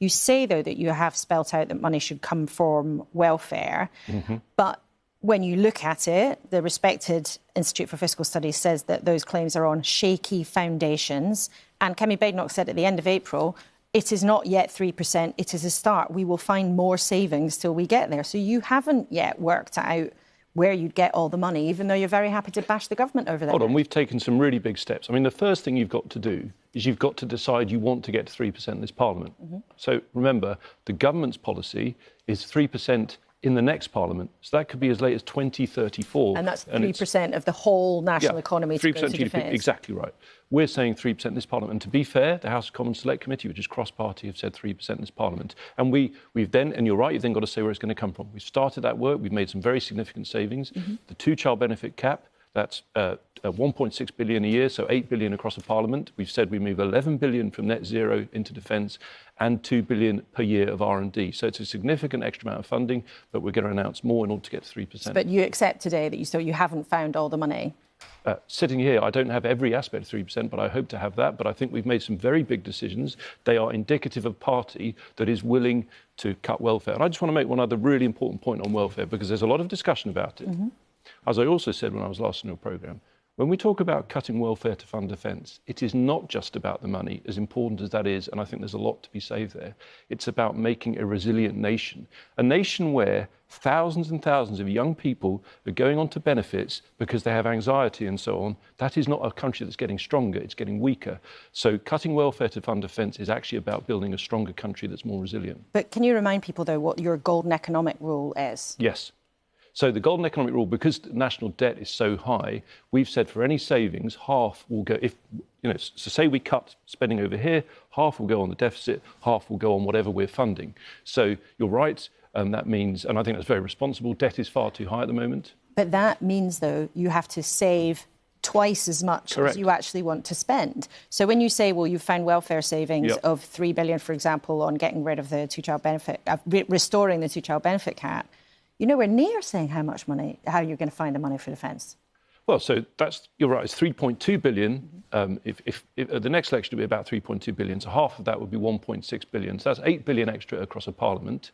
You say, though, that you have spelt out that money should come from welfare, but when you look at it, the respected Institute for Fiscal Studies says that those claims are on shaky foundations. And Kemi Badenoch said at the end of April, it is not yet 3%, it is a start. We will find more savings till we get there. So you haven't yet worked out where you'd get all the money, even though you're very happy to bash the government over that. Hold on, we've taken some really big steps. I mean, the first thing you've got to do is you've got to decide you want to get to 3% in this Parliament. So remember, the government's policy is 3% in the next Parliament. So that could be as late as 2034. And that's 3% of the whole national economy to go to defence. Exactly right. We're saying 3% in this Parliament. And to be fair, the House of Commons Select Committee, which is cross-party, have said 3% in this Parliament. And we've then, and you're right, you've then got to say where it's going to come from. We've started that work. We've made some very significant savings. The two-child benefit cap, that's 1.6 billion a year, so 8 billion across the Parliament. We've said we move 11 billion from net zero into defence and 2 billion per year of R&D. So it's a significant extra amount of funding, but we're going to announce more in order to get to 3%. But you accept today that you haven't found all the money? Sitting here, I don't have every aspect of 3%, but I hope to have that. But I think we've made some very big decisions. They are indicative of a party that is willing to cut welfare. And I just want to make one other really important point on welfare, because there's a lot of discussion about it. As I also said when I was last in your programme, when we talk about cutting welfare to fund defence, it is not just about the money, as important as that is, and I think there's a lot to be saved there. It's about making a resilient nation, a nation where thousands and thousands of young people are going on to benefits because they have anxiety and so on. That is not a country that's getting stronger, it's getting weaker. So cutting welfare to fund defence is actually about building a stronger country that's more resilient. But can you remind people, though, what your golden economic rule is? Yes. So the golden economic rule, because national debt is so high, we've said for any savings, half will go, so say we cut spending over here, half will go on the deficit, half will go on whatever we're funding. So you're right, that means, and I think that's very responsible, debt is far too high at the moment. But that means, though, you have to save twice as much as you actually want to spend. So when you say, well, you've found welfare savings of 3 billion, for example, on getting rid of the two-child benefit, restoring the two-child benefit cap, you're nowhere near saying how you're going to find the money for defence. Well, so you're right, it's 3.2 billion. If the next election will be about 3.2 billion, so half of that would be 1.6 billion. So that's 8 billion extra across a Parliament.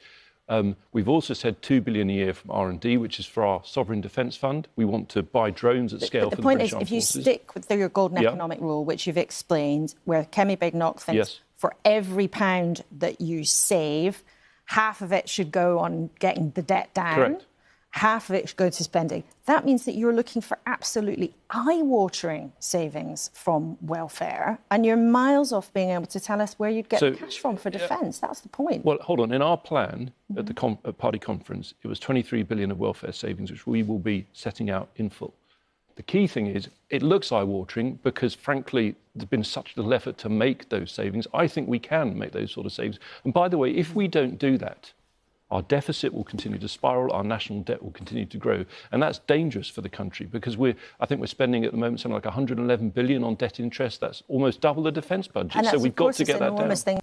We've also said 2 billion a year from R&D, which is for our sovereign defence fund. We want to buy drones at scale for the British Armed Forces. The point is, if you stick with your golden economic rule, which you've explained, where Kemi Badenoch thinks for every pound that you save, half of it should go on getting the debt down. Correct. Half of it should go to spending. That means that you're looking for absolutely eye-watering savings from welfare, and you're miles off being able to tell us where you'd get the cash from for defence. That's the point. Well, hold on. In our plan at the party conference, it was 23 billion of welfare savings, which we will be setting out in full. The key thing is, it looks eye-watering because, frankly, there's been such little effort to make those savings. I think we can make those sort of savings. And by the way, if we don't do that, our deficit will continue to spiral, our national debt will continue to grow. And that's dangerous for the country because I think we're spending at the moment something like 111 billion on debt interest. That's almost double the defence budget. And that's, so we've got to get that down. Thing.